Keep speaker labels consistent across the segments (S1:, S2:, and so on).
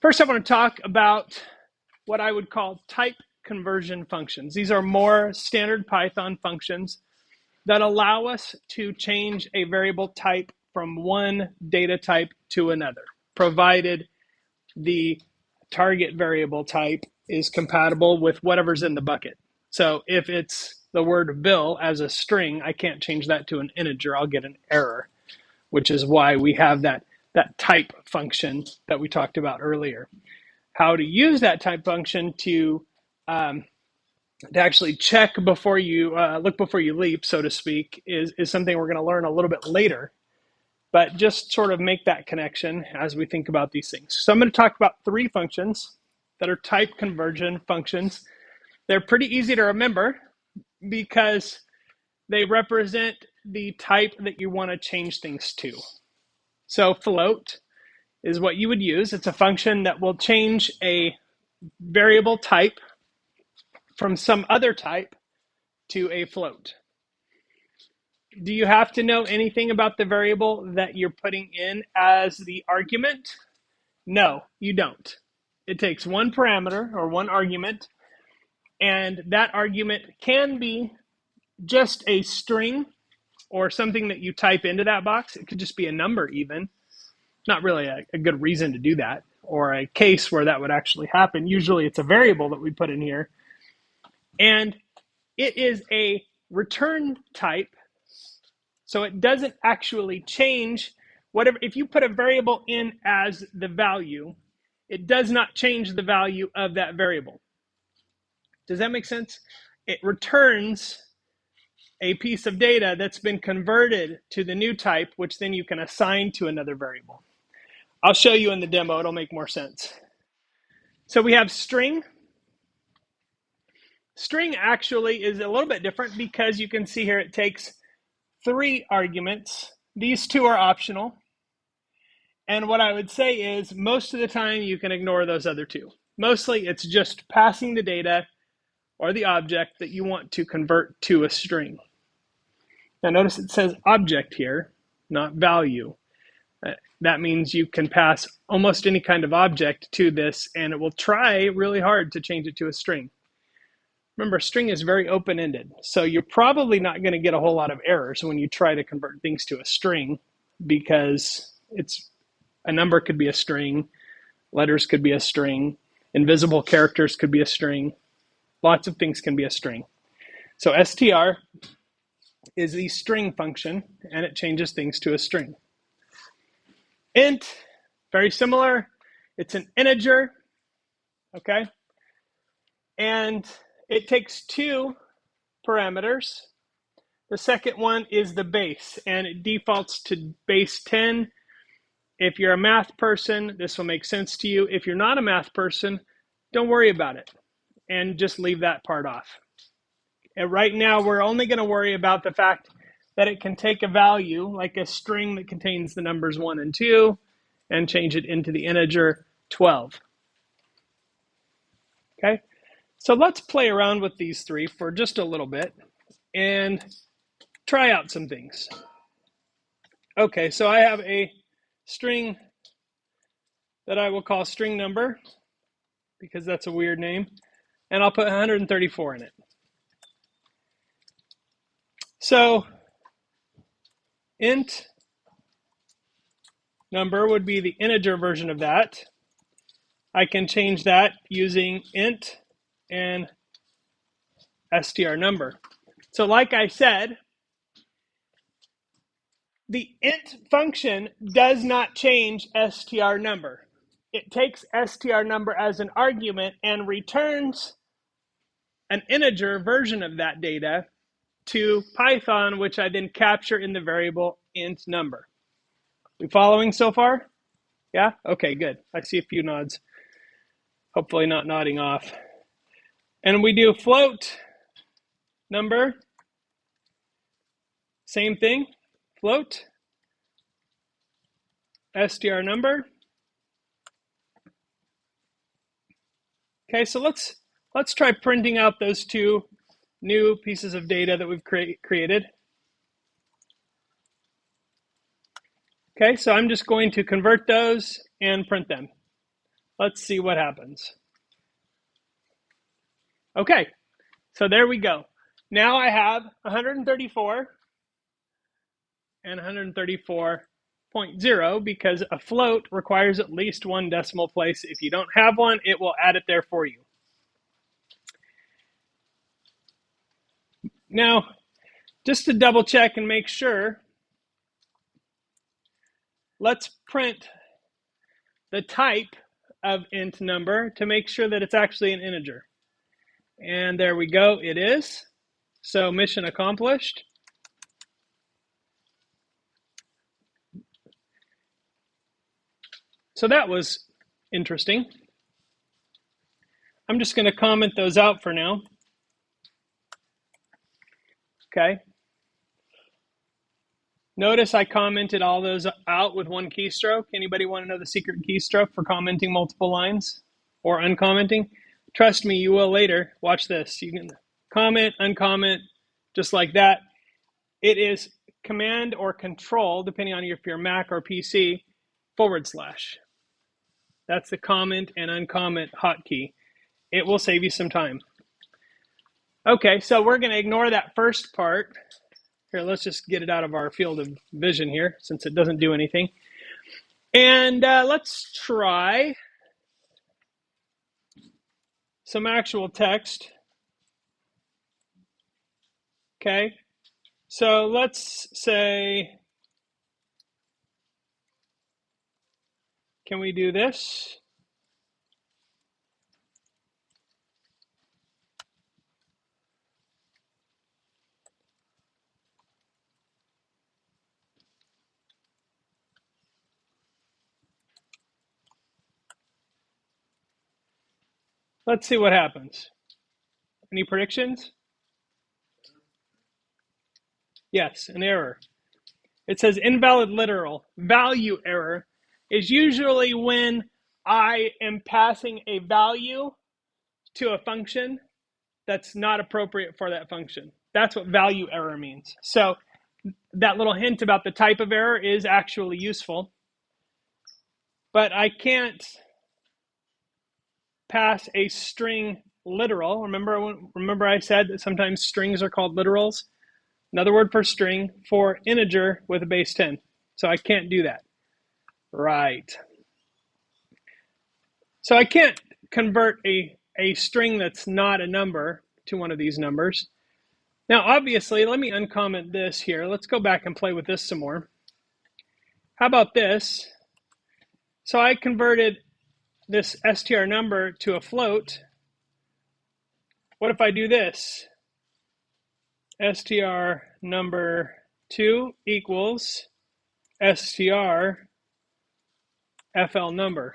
S1: First, I want to talk about what I would call type conversion functions. These are more standard Python functions that allow us to change a variable type from one data type to another, provided the target variable type is compatible with whatever's in the bucket. So if it's the word bill as a string, I can't change that to an integer. I'll get an error, which is why we have that type function that we talked about earlier. How to use that type function to actually check before you look before you leap, so to speak, is something we're going to learn a little bit later. But just sort of make that connection as we think about these things. So I'm going to talk about three functions that are type conversion functions. They're pretty easy to remember because they represent the type that you want to change things to. So float is what you would use. It's a function that will change a variable type from some other type to a float. Do you have to know anything about the variable that you're putting in as the argument? No, you don't. It takes one parameter or one argument, and that argument can be just a string or something that you type into that box. It could just be a number even. Not really a good reason to do that, or a case where that would actually happen. Usually it's a variable that we put in here. And it is a return type, so it doesn't actually change whatever. If you put a variable in as the value, it does not change the value of that variable. Does that make sense? It returns a piece of data that's been converted to the new type, which then you can assign to another variable. I'll show you in the demo, it'll make more sense. So we have string. String actually is a little bit different because you can see here it takes 3 arguments. These 2 are optional. And what I would say is most of the time you can ignore those other 2. Mostly it's just passing the data or the object that you want to convert to a string. Now notice it says object here, not value. That means you can pass almost any kind of object to this and it will try really hard to change it to a string. Remember, string is very open-ended, so you're probably not going to get a whole lot of errors when you try to convert things to a string, because a number could be a string, letters could be a string, invisible characters could be a string, lots of things can be a string. So str is the string function, and it changes things to a string. Int, very similar. It's an integer, okay? And it takes 2 parameters. The second one is the base, and it defaults to base 10. If you're a math person, this will make sense to you. If you're not a math person, don't worry about it and just leave that part off. And right now, we're only going to worry about the fact that it can take a value, like a string that contains the numbers 1 and 2, and change it into the integer 12. Okay? So let's play around with these 3 for just a little bit and try out some things. Okay, so I have a string that I will call string number because that's a weird name, and I'll put 134 in it. So int number would be the integer version of that. I can change that using int and str number. So like I said, the int function does not change str number. It takes str number as an argument and returns an integer version of that data to Python, which I then capture in the variable int number. We following so far? Yeah? Okay, good. I see a few nods. Hopefully not nodding off. And we do float number. Same thing. Float str number. Okay, so let's try printing out those 2 new pieces of data that we've created. Okay, so I'm just going to convert those and print them. Let's see what happens. Okay, so there we go. Now I have 134 and 134.0 because a float requires at least one decimal place. If you don't have one, it will add it there for you. Now, just to double check and make sure, let's print the type of int number to make sure that it's actually an integer. And there we go, it is. So mission accomplished. So that was interesting. I'm just going to comment those out for now. Okay. Notice I commented all those out with one keystroke. Anybody want to know the secret keystroke for commenting multiple lines or uncommenting? Trust me, you will later. Watch this. You can comment, uncomment, just like that. It is Command or Control, depending on if you're Mac or PC, /. That's the comment and uncomment hotkey. It will save you some time. Okay, so we're going to ignore that first part. Here, let's just get it out of our field of vision here, since it doesn't do anything. And let's try some actual text. Okay, so let's say, can we do this? Let's see what happens. Any predictions? Yes, an error. It says invalid literal. Value error is usually when I am passing a value to a function that's not appropriate for that function. That's what value error means. So that little hint about the type of error is actually useful. But I can't pass a string literal. Remember I said that sometimes strings are called literals? Another word for string for integer with a base 10. So I can't do that. Right. So I can't convert a string that's not a number to one of these numbers. Now, obviously, let me uncomment this here. Let's go back and play with this some more. How about this? So I converted this str number to a float. What if I do this? Str number 2 equals str fl number.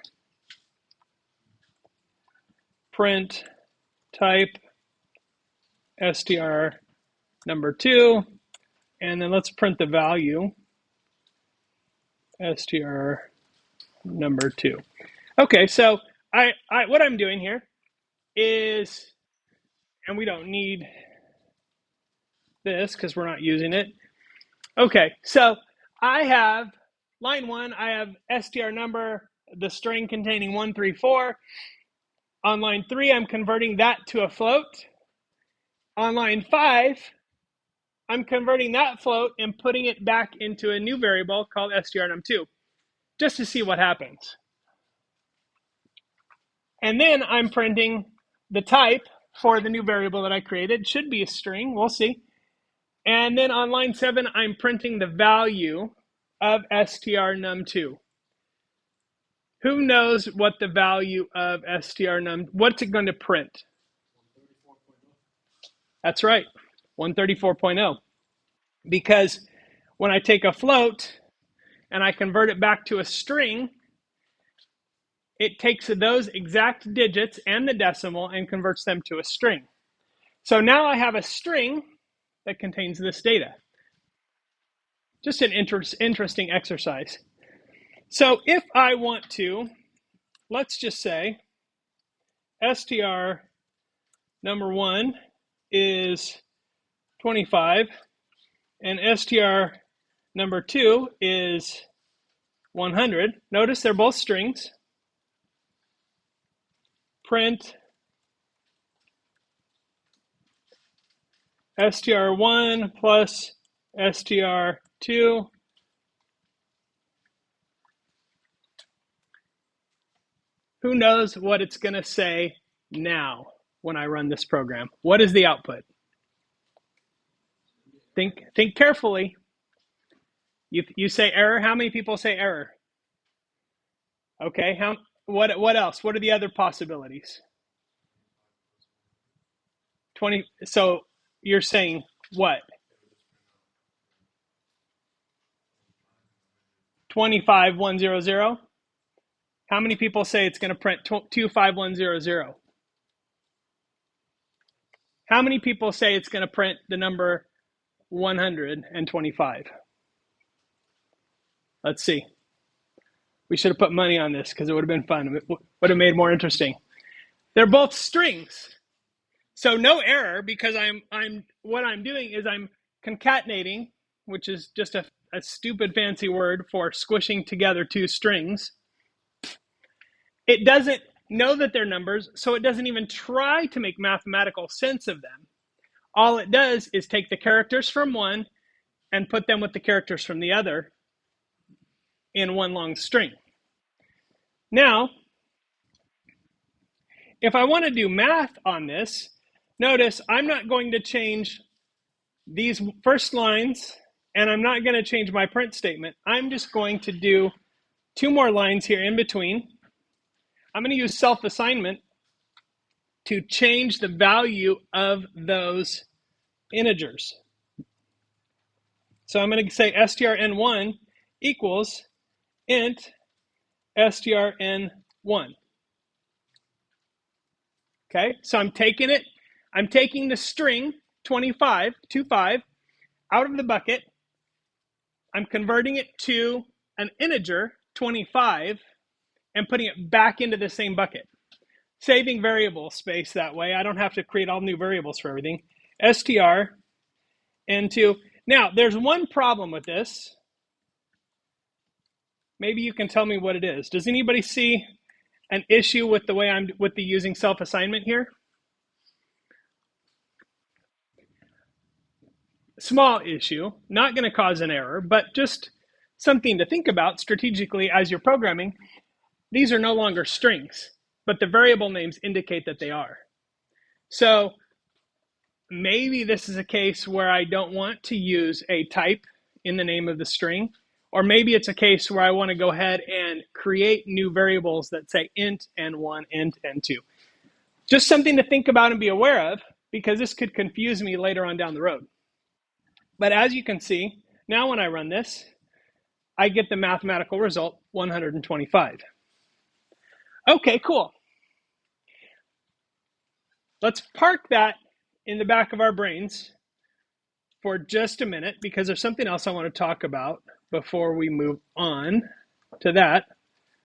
S1: Print type str number 2, and then let's print the value str number 2. Okay, so what I'm doing here is, and we don't need this because we're not using it. Okay, so I have line 1, I have str number, the string containing 134. On line 3, I'm converting that to a float. On line 5, I'm converting that float and putting it back into a new variable called strnum2, just to see what happens. And then I'm printing the type for the new variable that I created. It should be a string, we'll see. And then on line 7, I'm printing the value of strnum2. Who knows what the value of strnum, what's it going to print? That's right, 134.0. Because when I take a float and I convert it back to a string, it takes those exact digits and the decimal and converts them to a string. So now I have a string that contains this data. Just an interesting exercise. So if I want to, let's just say str number 1 is 25 and str number 2 is 100. Notice they're both strings. print str1 plus str2 who knows what it's going to say now when I run this program? What is the output? Think carefully. You say error. How many people say error? Okay. What else? What are the other possibilities? 20. So you're saying what? 25100. How many people say it's going to print 25100? How many people say it's going to print the number 125? Let's see. We should have put money on this because it would have been fun. It would have made it more interesting. They're both strings. So no error because what I'm doing is I'm concatenating, which is just a stupid fancy word for squishing together two strings. It doesn't know that they're numbers, so it doesn't even try to make mathematical sense of them. All it does is take the characters from one and put them with the characters from the other in one long string. Now, if I want to do math on this, notice I'm not going to change these first lines, and I'm not going to change my print statement. I'm just going to do two more lines here in between. I'm going to use self-assignment to change the value of those integers. So I'm going to say strn1 equals int strn1. Okay, so I'm taking the string 25 out of the bucket. I'm converting it to an integer 25 and putting it back into the same bucket, saving variable space that way. I don't have to create all new variables for everything. Str into, now there's one problem with this. Maybe you can tell me what it is. Does anybody see an issue with the way I'm with the using self-assignment here? Small issue, not going to cause an error, but just something to think about strategically as you're programming. These are no longer strings, but the variable names indicate that they are. So maybe this is a case where I don't want to use a type in the name of the string, or maybe it's a case where I want to go ahead and create new variables that say int n1, int n2. Just something to think about and be aware of, because this could confuse me later on down the road. But as you can see, now when I run this, I get the mathematical result, 125. Okay, cool. Let's park that in the back of our brains for just a minute, because there's something else I want to talk about before we move on to that.